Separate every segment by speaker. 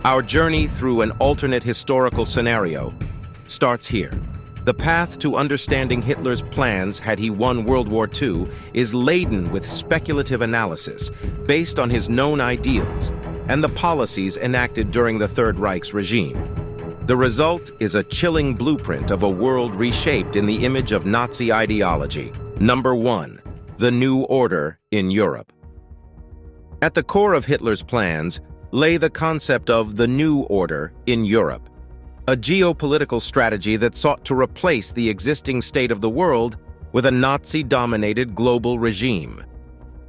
Speaker 1: Our journey through an alternate historical scenario starts here. The path to understanding Hitler's plans had he won World War II is laden with speculative analysis based on his known ideals and the policies enacted during the Third Reich's regime. The result is a chilling blueprint of a world reshaped in the image of Nazi ideology. Number 1. The New Order in Europe. At the core of Hitler's plans lay the concept of the New Order in Europe, a geopolitical strategy that sought to replace the existing state of the world with a Nazi-dominated global regime.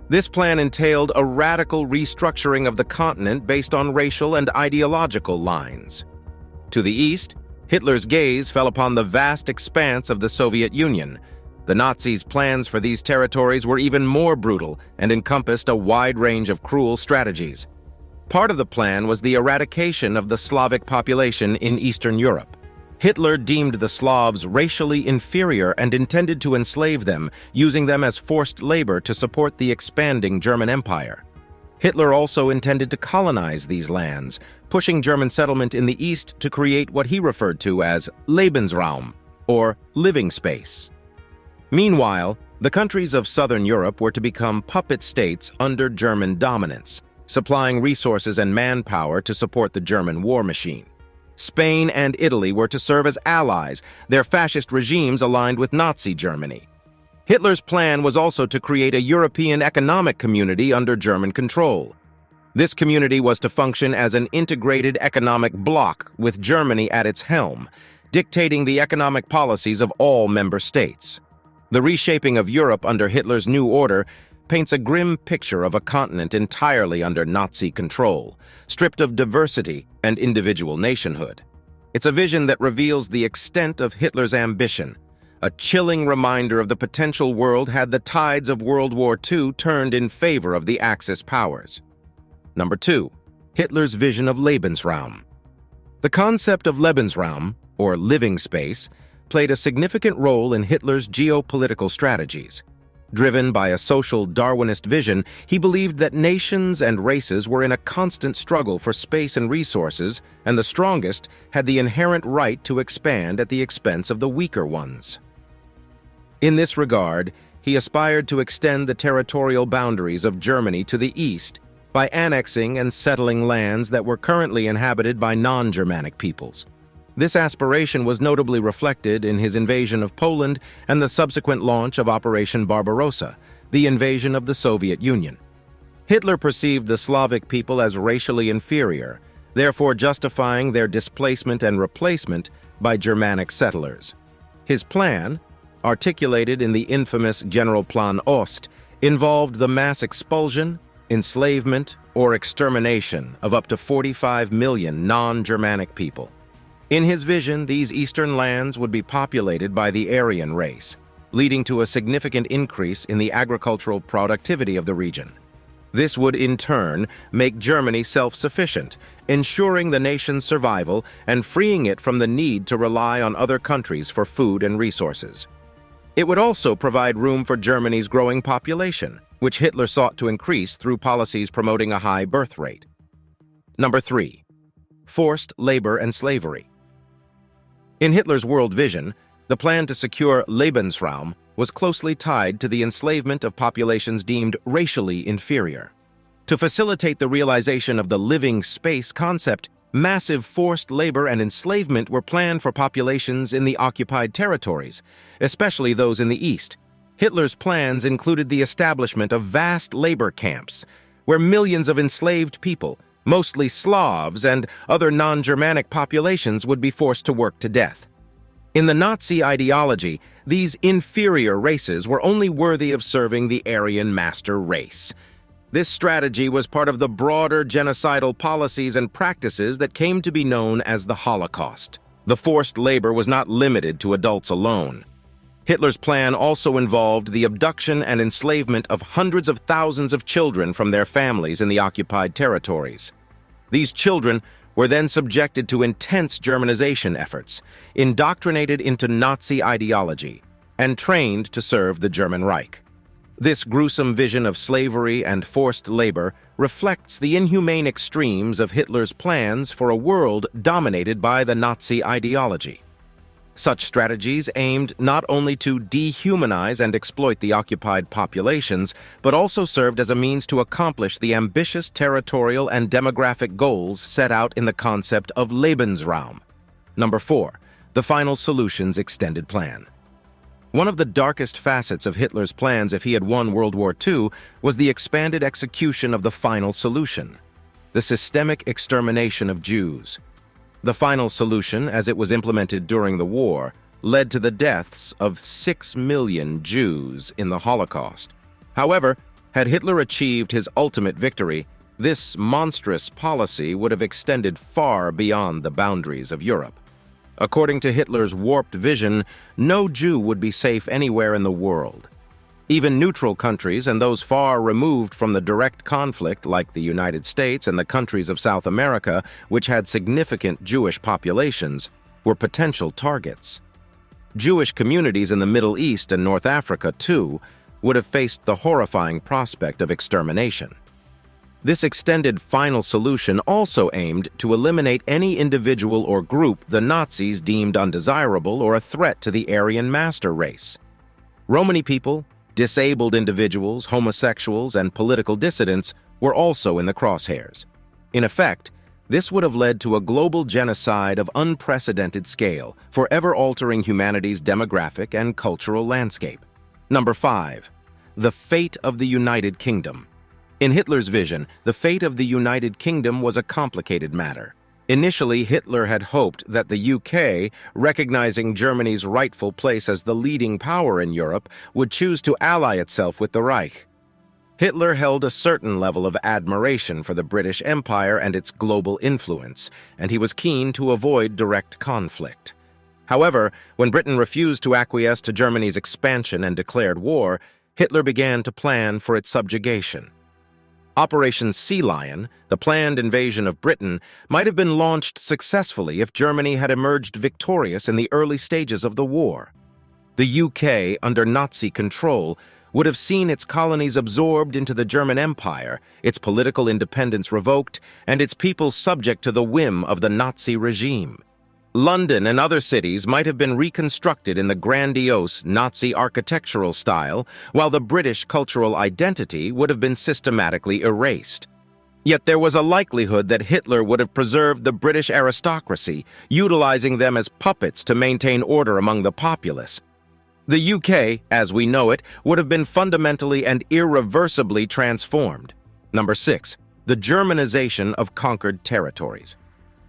Speaker 1: This plan entailed a radical restructuring of the continent based on racial and ideological lines. To the east, Hitler's gaze fell upon the vast expanse of the Soviet Union. The Nazis' plans for these territories were even more brutal and encompassed a wide range of cruel strategies. Part of the plan was the eradication of the Slavic population in Eastern Europe. Hitler deemed the Slavs racially inferior and intended to enslave them, using them as forced labor to support the expanding German Empire. Hitler also intended to colonize these lands, pushing German settlement in the east to create what he referred to as Lebans Realm, or living space. Meanwhile, the countries of southern Europe were to become puppet states under German dominance, supplying resources and manpower to support the German war machine. Spain and Italy were to serve as allies, their fascist regimes aligned with Nazi Germany. Hitler's plan was also to create a European economic community under German control. This community was to function as an integrated economic bloc with Germany at its helm, dictating the economic policies of all member states. The reshaping of Europe under Hitler's new order paints a grim picture of a continent entirely under Nazi control, stripped of diversity and individual nationhood. It's a vision that reveals the extent of Hitler's ambition, a chilling reminder of the potential world had the tides of World War II turned in favor of the Axis powers. Number 2. Hitler's vision of Lebensraum. The concept of Lebensraum, or living space, played a significant role in Hitler's geopolitical strategies. Driven by a social Darwinist vision, he believed that nations and races were in a constant struggle for space and resources, and the strongest had the inherent right to expand at the expense of the weaker ones. In this regard, he aspired to extend the territorial boundaries of Germany to the east by annexing and settling lands that were currently inhabited by non-Germanic peoples. This aspiration was notably reflected in his invasion of Poland and the subsequent launch of Operation Barbarossa, the invasion of the Soviet Union. Hitler perceived the Slavic people as racially inferior, therefore justifying their displacement and replacement by Germanic settlers. His plan, articulated in the infamous Generalplan Ost, involved the mass expulsion, enslavement, or extermination of up to 45 million non-Germanic people. In his vision, these eastern lands would be populated by the Aryan race, leading to a significant increase in the agricultural productivity of the region. This would, in turn, make Germany self-sufficient, ensuring the nation's survival and freeing it from the need to rely on other countries for food and resources. It would also provide room for Germany's growing population, which Hitler sought to increase through policies promoting a high birth rate. Number 3. Forced labor and slavery. In Hitler's world vision, the plan to secure Lebensraum was closely tied to the enslavement of populations deemed racially inferior. To facilitate the realization of the living space concept, massive forced labor and enslavement were planned for populations in the occupied territories, especially those in the east. Hitler's plans included the establishment of vast labor camps, where millions of enslaved people, mostly Slavs and other non-Germanic populations, would be forced to work to death. In the Nazi ideology, these inferior races were only worthy of serving the Aryan master race. This strategy was part of the broader genocidal policies and practices that came to be known as the Holocaust. The forced labor was not limited to adults alone. Hitler's plan also involved the abduction and enslavement of hundreds of thousands of children from their families in the occupied territories. These children were then subjected to intense Germanization efforts, indoctrinated into Nazi ideology, and trained to serve the German Reich. This gruesome vision of slavery and forced labor reflects the inhumane extremes of Hitler's plans for a world dominated by the Nazi ideology. Such strategies aimed not only to dehumanize and exploit the occupied populations, but also served as a means to accomplish the ambitious territorial and demographic goals set out in the concept of Lebans Realm. Number 4. The Final Solutions Extended Plan. One of the darkest facets of Hitler's plans if he had won World War II was the expanded execution of the final solution, the systemic extermination of Jews. The final solution, as it was implemented during the war, led to the deaths of 6 million Jews in the Holocaust. However, had Hitler achieved his ultimate victory, this monstrous policy would have extended far beyond the boundaries of Europe. According to Hitler's warped vision, no Jew would be safe anywhere in the world. Even neutral countries and those far removed from the direct conflict, like the United States and the countries of South America, which had significant Jewish populations, were potential targets. Jewish communities in the Middle East and North Africa, too, would have faced the horrifying prospect of extermination. This extended final solution also aimed to eliminate any individual or group the Nazis deemed undesirable or a threat to the Aryan master race. Romani people, disabled individuals, homosexuals, and political dissidents were also in the crosshairs. In effect, this would have led to a global genocide of unprecedented scale, forever altering humanity's demographic and cultural landscape. Number 5. The Fate of the United Kingdom. In Hitler's vision, the fate of the United Kingdom was a complicated matter. Initially, Hitler had hoped that the UK, recognizing Germany's rightful place as the leading power in Europe, would choose to ally itself with the Reich. Hitler held a certain level of admiration for the British Empire and its global influence, and he was keen to avoid direct conflict. However, when Britain refused to acquiesce to Germany's expansion and declared war, Hitler began to plan for its subjugation. Operation Sea Lion, the planned invasion of Britain, might have been launched successfully if Germany had emerged victorious in the early stages of the war. The UK, under Nazi control, would have seen its colonies absorbed into the German Empire, its political independence revoked, and its people subject to the whim of the Nazi regime. London and other cities might have been reconstructed in the grandiose Nazi architectural style, while the British cultural identity would have been systematically erased. Yet there was a likelihood that Hitler would have preserved the British aristocracy, utilizing them as puppets to maintain order among the populace. The UK, as we know it, would have been fundamentally and irreversibly transformed. Number 6. The Germanization of conquered territories.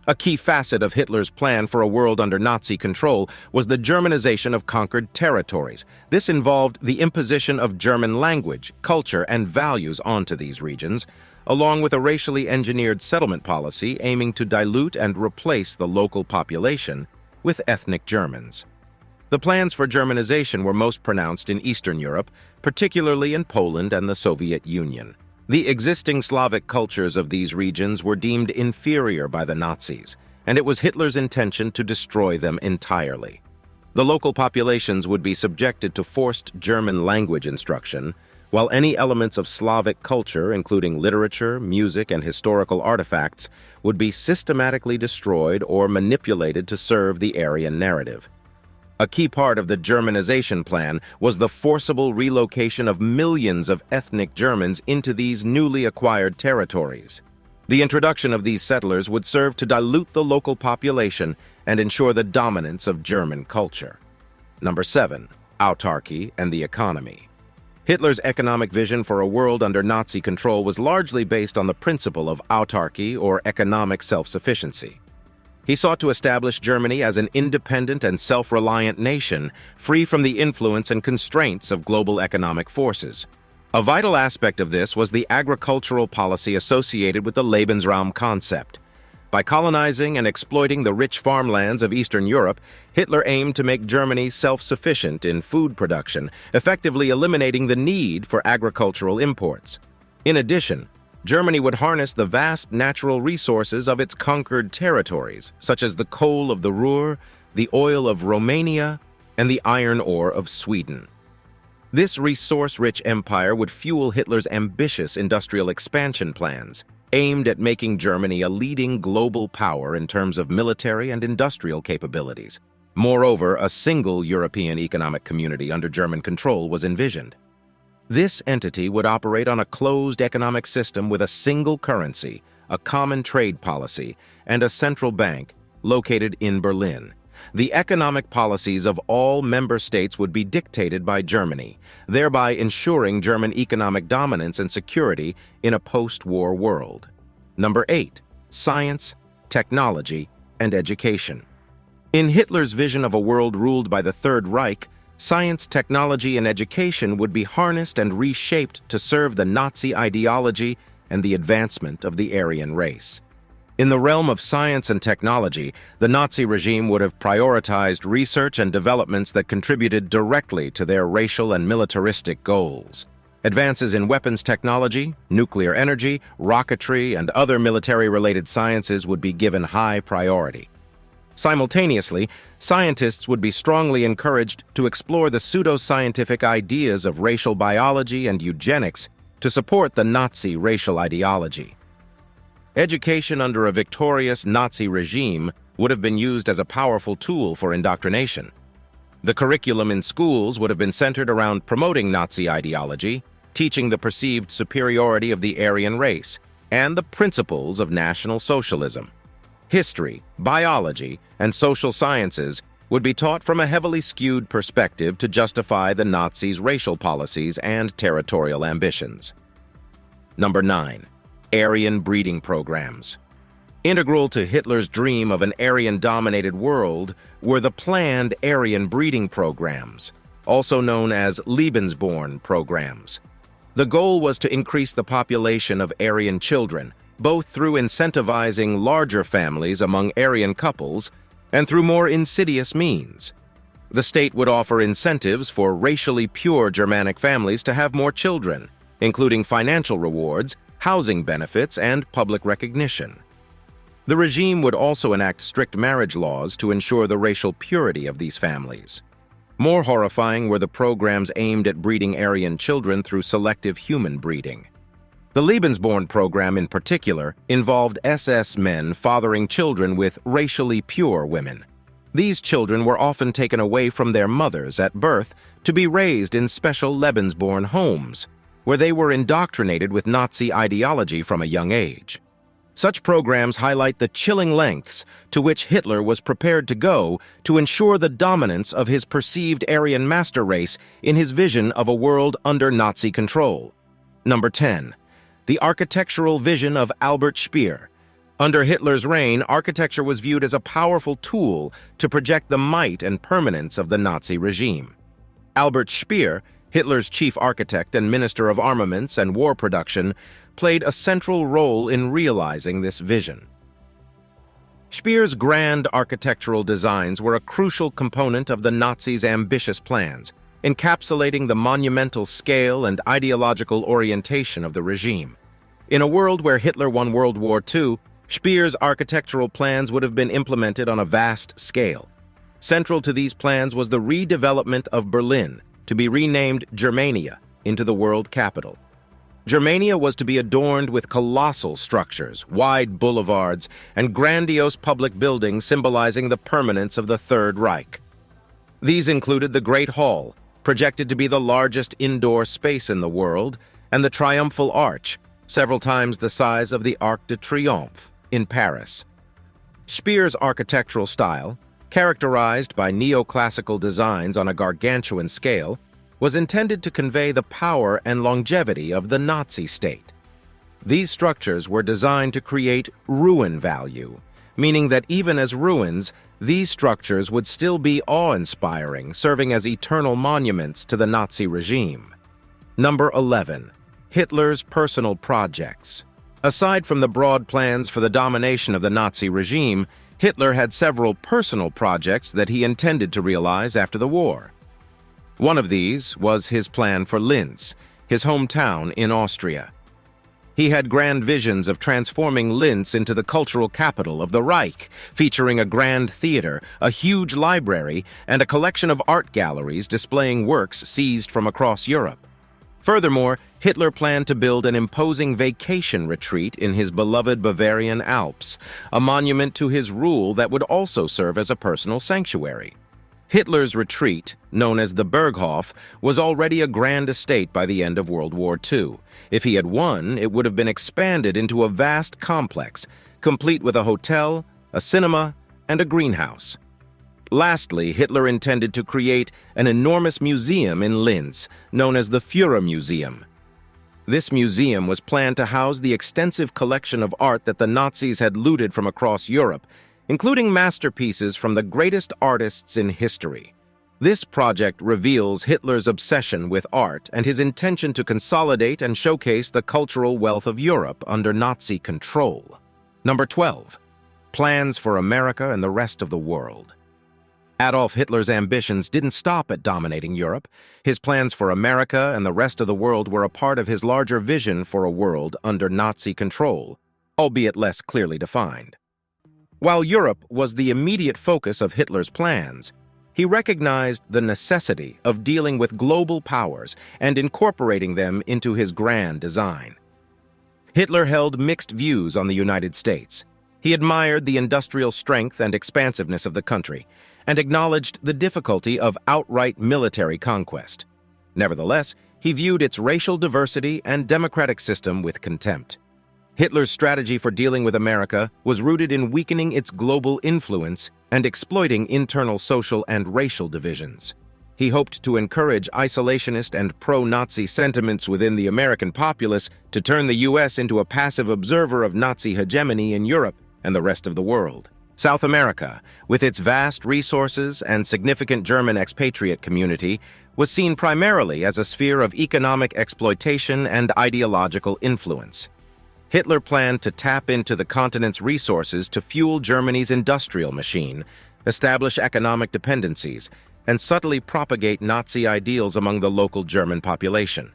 Speaker 1: A key facet of Hitler's plan for a world under Nazi control was the Germanization of conquered territories. This involved the imposition of German language, culture, and values onto these regions, along with a racially engineered settlement policy aiming to dilute and replace the local population with ethnic Germans. The plans for Germanization were most pronounced in Eastern Europe, particularly in Poland and the Soviet Union. The existing Slavic cultures of these regions were deemed inferior by the Nazis, and it was Hitler's intention to destroy them entirely. The local populations would be subjected to forced German language instruction, while any elements of Slavic culture, including literature, music, and historical artifacts, would be systematically destroyed or manipulated to serve the Aryan narrative. A key part of the Germanization plan was the forcible relocation of millions of ethnic Germans into these newly acquired territories. The introduction of these settlers would serve to dilute the local population and ensure the dominance of German culture. Number 7. Autarky and the economy. Hitler's economic vision for a world under Nazi control was largely based on the principle of autarky or economic self-sufficiency. He sought to establish Germany as an independent and self-reliant nation, free from the influence and constraints of global economic forces. A vital aspect of this was the agricultural policy associated with the Lebans Realm concept. By colonizing and exploiting the rich farmlands of Eastern Europe, Hitler aimed to make Germany self-sufficient in food production, effectively eliminating the need for agricultural imports. In addition, Germany would harness the vast natural resources of its conquered territories, such as the coal of the Ruhr, the oil of Romania, and the iron ore of Sweden. This resource-rich empire would fuel Hitler's ambitious industrial expansion plans, aimed at making Germany a leading global power in terms of military and industrial capabilities. Moreover, a single European economic community under German control was envisioned. This entity would operate on a closed economic system with a single currency, a common trade policy, and a central bank located in Berlin. The economic policies of all member states would be dictated by Germany, thereby ensuring German economic dominance and security in a post-war world. Number 8. Science, technology, and education. In Hitler's vision of a world ruled by the Third Reich, science, technology, and education would be harnessed and reshaped to serve the Nazi ideology and the advancement of the Aryan race. In the realm of science and technology, the Nazi regime would have prioritized research and developments that contributed directly to their racial and militaristic goals. Advances in weapons technology, nuclear energy, rocketry, and other military-related sciences would be given high priority. Simultaneously, scientists would be strongly encouraged to explore the pseudo-scientific ideas of racial biology and eugenics to support the Nazi racial ideology. Education under a victorious Nazi regime would have been used as a powerful tool for indoctrination. The curriculum in schools would have been centered around promoting Nazi ideology, teaching the perceived superiority of the Aryan race, and the principles of National Socialism. History, biology, and social sciences would be taught from a heavily skewed perspective to justify the Nazis' racial policies and territorial ambitions. Number 9. Aryan breeding programs. Integral to Hitler's dream of an Aryan-dominated world were the planned Aryan breeding programs, also known as Lebensborn programs. The goal was to increase the population of Aryan children, both through incentivizing larger families among Aryan couples and through more insidious means. The state would offer incentives for racially pure Germanic families to have more children, including financial rewards, housing benefits, and public recognition. The regime would also enact strict marriage laws to ensure the racial purity of these families. More horrifying were the programs aimed at breeding Aryan children through selective human breeding. The Lebensborn program in particular involved SS men fathering children with racially pure women. These children were often taken away from their mothers at birth to be raised in special Lebensborn homes, where they were indoctrinated with Nazi ideology from a young age. Such programs highlight the chilling lengths to which Hitler was prepared to go to ensure the dominance of his perceived Aryan master race in his vision of a world under Nazi control. Number 10. The architectural vision of Albert Speer. Under Hitler's reign, architecture was viewed as a powerful tool to project the might and permanence of the Nazi regime. Albert Speer, Hitler's chief architect and minister of armaments and war production, played a central role in realizing this vision. Speer's grand architectural designs were a crucial component of the Nazis' ambitious plans, encapsulating the monumental scale and ideological orientation of the regime. In a world where Hitler won World War II, Speer's architectural plans would have been implemented on a vast scale. Central to these plans was the redevelopment of Berlin, to be renamed Germania, into the world capital. Germania was to be adorned with colossal structures, wide boulevards, and grandiose public buildings symbolizing the permanence of the Third Reich. These included the Great Hall, projected to be the largest indoor space in the world, and the Triumphal Arch, several times the size of the Arc de Triomphe in Paris. Speer's architectural style, characterized by neoclassical designs on a gargantuan scale, was intended to convey the power and longevity of the Nazi state. These structures were designed to create ruin value, meaning that even as ruins, these structures would still be awe-inspiring, serving as eternal monuments to the Nazi regime. Number 11. Hitler's personal projects. Aside from the broad plans for the domination of the Nazi regime, Hitler had several personal projects that he intended to realize after the war. One of these was his plan for Linz, his hometown in Austria. He had grand visions of transforming Linz into the cultural capital of the Reich, featuring a grand theater, a huge library, and a collection of art galleries displaying works seized from across Europe. Furthermore, Hitler planned to build an imposing vacation retreat in his beloved Bavarian Alps, a monument to his rule that would also serve as a personal sanctuary. Hitler's retreat, known as the Berghof, was already a grand estate by the end of World War II. If he had won, it would have been expanded into a vast complex, complete with a hotel, a cinema, and a greenhouse. Lastly, Hitler intended to create an enormous museum in Linz, known as the Führer Museum. This museum was planned to house the extensive collection of art that the Nazis had looted from across Europe, including masterpieces from the greatest artists in history. This project reveals Hitler's obsession with art and his intention to consolidate and showcase the cultural wealth of Europe under Nazi control. Number 12. Plans for America and the rest of the world. Adolf Hitler's ambitions didn't stop at dominating Europe. His plans for America and the rest of the world were a part of his larger vision for a world under Nazi control, albeit less clearly defined. While Europe was the immediate focus of Hitler's plans, he recognized the necessity of dealing with global powers and incorporating them into his grand design. Hitler held mixed views on the United States. He admired the industrial strength and expansiveness of the country, and acknowledged the difficulty of outright military conquest. Nevertheless, he viewed its racial diversity and democratic system with contempt. Hitler's strategy for dealing with America was rooted in weakening its global influence and exploiting internal social and racial divisions. He hoped to encourage isolationist and pro-Nazi sentiments within the American populace to turn the U.S. into a passive observer of Nazi hegemony in Europe and the rest of the world. South America, with its vast resources and significant German expatriate community, was seen primarily as a sphere of economic exploitation and ideological influence. Hitler planned to tap into the continent's resources to fuel Germany's industrial machine, establish economic dependencies, and subtly propagate Nazi ideals among the local German population.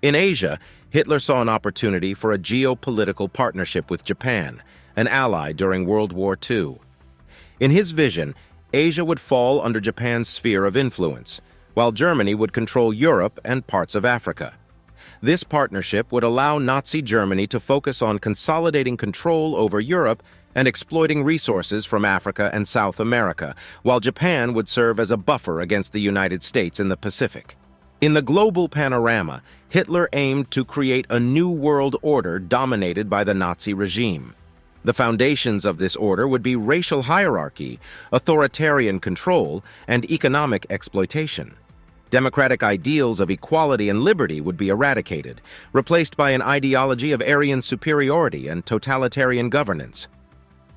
Speaker 1: In Asia, Hitler saw an opportunity for a geopolitical partnership with Japan, an ally during World War II. In his vision, Asia would fall under Japan's sphere of influence, while Germany would control Europe and parts of Africa. This partnership would allow Nazi Germany to focus on consolidating control over Europe and exploiting resources from Africa and South America, while Japan would serve as a buffer against the United States in the Pacific. In the Global Panorama, Hitler aimed to create a new world order dominated by the Nazi regime. The foundations of this order would be racial hierarchy, authoritarian control, and economic exploitation. Democratic ideals of equality and liberty would be eradicated, replaced by an ideology of Aryan superiority and totalitarian governance.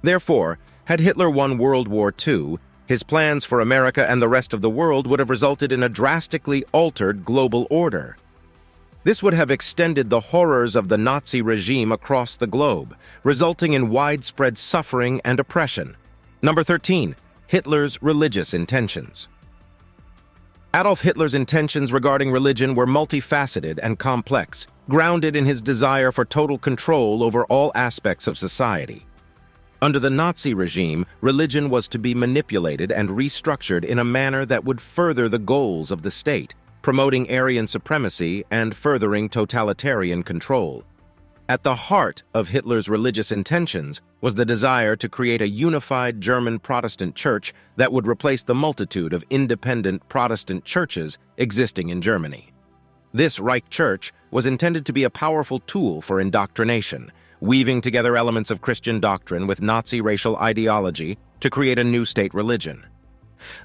Speaker 1: Therefore, had Hitler won World War II, his plans for America and the rest of the world would have resulted in a drastically altered global order. This would have extended the horrors of the Nazi regime across the globe, resulting in widespread suffering and oppression. Number 13. Hitler's religious intentions. Adolf Hitler's intentions regarding religion were multifaceted and complex, grounded in his desire for total control over all aspects of society. Under the Nazi regime, religion was to be manipulated and restructured in a manner that would further the goals of the state, promoting Aryan supremacy and furthering totalitarian control. At the heart of Hitler's religious intentions was the desire to create a unified German Protestant church that would replace the multitude of independent Protestant churches existing in Germany. This Reich Church was intended to be a powerful tool for indoctrination, weaving together elements of Christian doctrine with Nazi racial ideology to create a new state religion.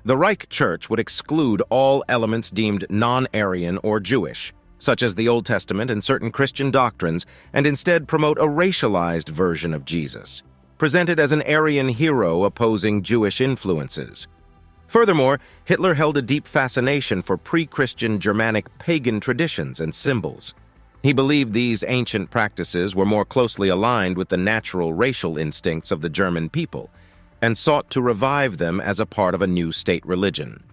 Speaker 1: The Reich Church would exclude all elements deemed non-Aryan or Jewish, such as the Old Testament and certain Christian doctrines, and instead promote a racialized version of Jesus, presented as an Aryan hero opposing Jewish influences. Furthermore, Hitler held a deep fascination for pre-Christian Germanic pagan traditions and symbols. He believed these ancient practices were more closely aligned with the natural racial instincts of the German people, and sought to revive them as a part of a new state religion.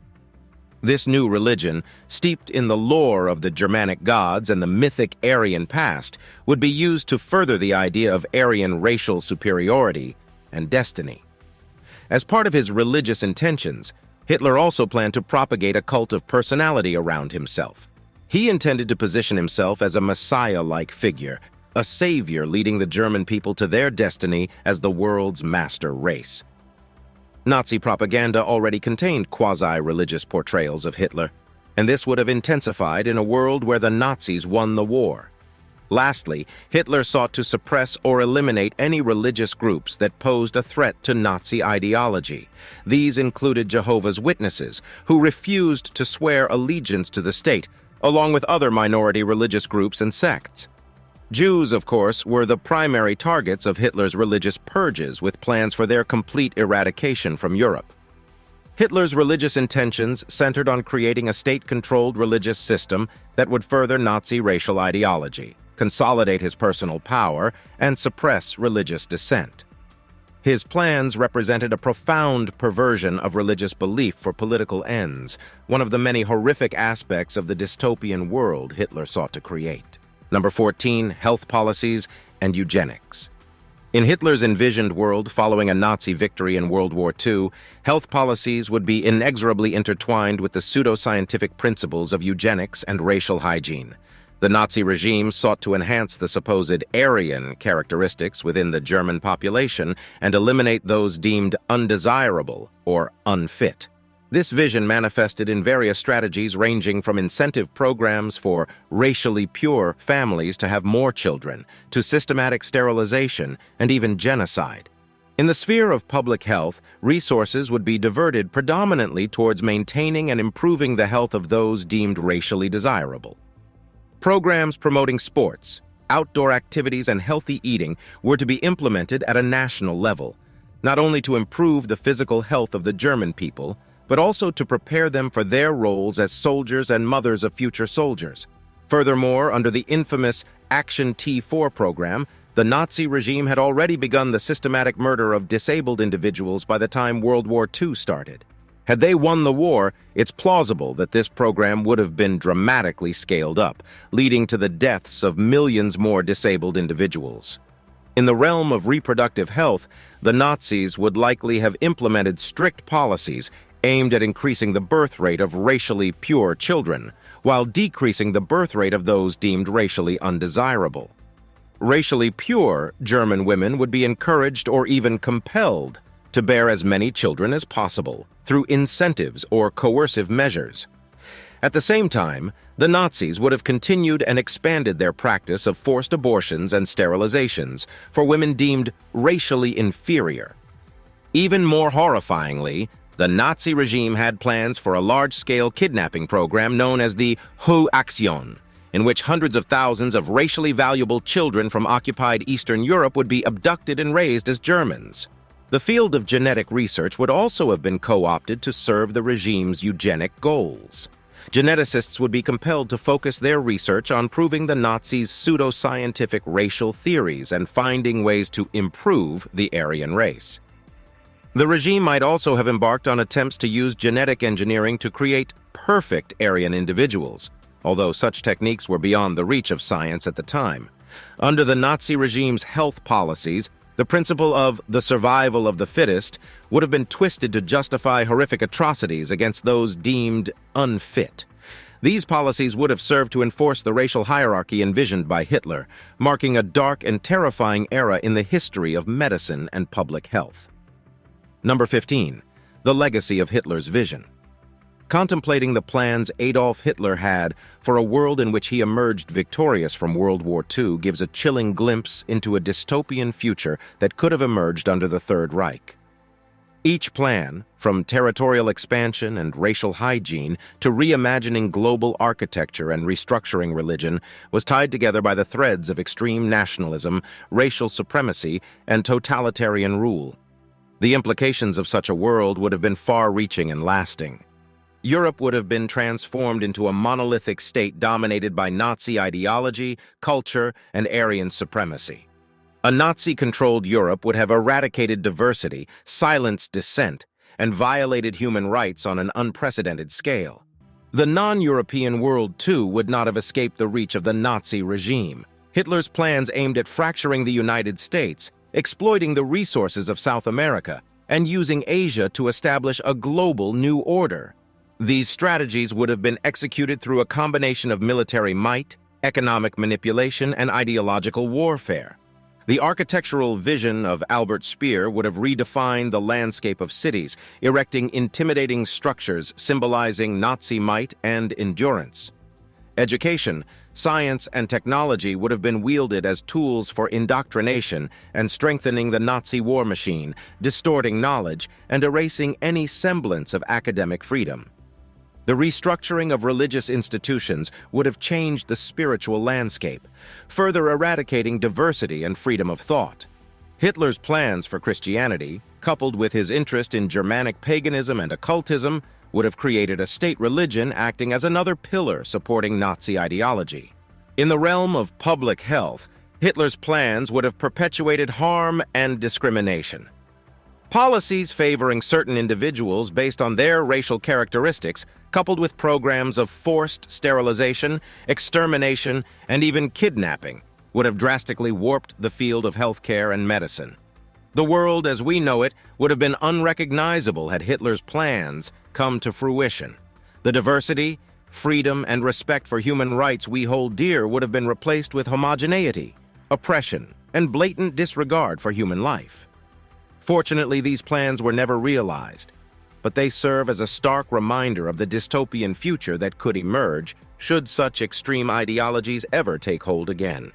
Speaker 1: This new religion, steeped in the lore of the Germanic gods and the mythic Aryan past, would be used to further the idea of Aryan racial superiority and destiny. As part of his religious intentions, Hitler also planned to propagate a cult of personality around himself. He intended to position himself as a messiah-like figure, a savior leading the German people to their destiny as the world's master race. Nazi propaganda already contained quasi-religious portrayals of Hitler, and this would have intensified in a world where the Nazis won the war. Lastly, Hitler sought to suppress or eliminate any religious groups that posed a threat to Nazi ideology. These included Jehovah's Witnesses, who refused to swear allegiance to the state, along with other minority religious groups and sects. Jews, of course, were the primary targets of Hitler's religious purges, with plans for their complete eradication from Europe. Hitler's religious intentions centered on creating a state-controlled religious system that would further Nazi racial ideology, consolidate his personal power, and suppress religious dissent. His plans represented a profound perversion of religious belief for political ends, one of the many horrific aspects of the dystopian world Hitler sought to create. Number 14, health policies and eugenics. In Hitler's envisioned world following a Nazi victory in World War II, health policies would be inexorably intertwined with the pseudoscientific principles of eugenics and racial hygiene. The Nazi regime sought to enhance the supposed Aryan characteristics within the German population and eliminate those deemed undesirable or unfit. This vision manifested in various strategies ranging from incentive programs for racially pure families to have more children, to systematic sterilization, and even genocide. In the sphere of public health, resources would be diverted predominantly towards maintaining and improving the health of those deemed racially desirable. Programs promoting sports, outdoor activities, and healthy eating were to be implemented at a national level, not only to improve the physical health of the German people, but also to prepare them for their roles as soldiers and mothers of future soldiers. Furthermore, under the infamous Action T4 program, the Nazi regime had already begun the systematic murder of disabled individuals by the time World War II started. Had they won the war, it's plausible that this program would have been dramatically scaled up, leading to the deaths of millions more disabled individuals. In the realm of reproductive health, the Nazis would likely have implemented strict policies aimed at increasing the birth rate of racially pure children, while decreasing the birth rate of those deemed racially undesirable. Racially pure German women would be encouraged or even compelled to bear as many children as possible through incentives or coercive measures. At the same time, the Nazis would have continued and expanded their practice of forced abortions and sterilizations for women deemed racially inferior. Even more horrifyingly, the Nazi regime had plans for a large-scale kidnapping program known as the Hochaktion, in which hundreds of thousands of racially valuable children from occupied Eastern Europe would be abducted and raised as Germans. The field of genetic research would also have been co-opted to serve the regime's eugenic goals. Geneticists would be compelled to focus their research on proving the Nazis' pseudoscientific racial theories and finding ways to improve the Aryan race. The regime might also have embarked on attempts to use genetic engineering to create perfect Aryan individuals, although such techniques were beyond the reach of science at the time. Under the Nazi regime's health policies, the principle of the survival of the fittest would have been twisted to justify horrific atrocities against those deemed unfit. These policies would have served to enforce the racial hierarchy envisioned by Hitler, marking a dark and terrifying era in the history of medicine and public health. Number 15. The legacy of Hitler's vision. Contemplating the plans Adolf Hitler had for a world in which he emerged victorious from World War II gives a chilling glimpse into a dystopian future that could have emerged under the Third Reich. Each plan, from territorial expansion and racial hygiene to reimagining global architecture and restructuring religion, was tied together by the threads of extreme nationalism, racial supremacy, and totalitarian rule. The implications of such a world would have been far-reaching and lasting. Europe would have been transformed into a monolithic state dominated by Nazi ideology, culture, and Aryan supremacy. A Nazi-controlled Europe would have eradicated diversity, silenced dissent, and violated human rights on an unprecedented scale. The non-European world, too, would not have escaped the reach of the Nazi regime. Hitler's plans aimed at fracturing the United States, exploiting the resources of South America, and using Asia to establish a global new order. These strategies would have been executed through a combination of military might, economic manipulation, and ideological warfare. The architectural vision of Albert Speer would have redefined the landscape of cities, erecting intimidating structures symbolizing Nazi might and endurance. Education, science, and technology would have been wielded as tools for indoctrination and strengthening the Nazi war machine, distorting knowledge and erasing any semblance of academic freedom. The restructuring of religious institutions would have changed the spiritual landscape, further eradicating diversity and freedom of thought. Hitler's plans for Christianity, coupled with his interest in Germanic paganism and occultism, would have created a state religion acting as another pillar supporting Nazi ideology. In the realm of public health, Hitler's plans would have perpetuated harm and discrimination. Policies favoring certain individuals based on their racial characteristics, coupled with programs of forced sterilization, extermination, and even kidnapping, would have drastically warped the field of healthcare and medicine. The world as we know it would have been unrecognizable had Hitler's plans come to fruition. The diversity, freedom, and respect for human rights we hold dear would have been replaced with homogeneity, oppression, and blatant disregard for human life. Fortunately, these plans were never realized, but they serve as a stark reminder of the dystopian future that could emerge should such extreme ideologies ever take hold again.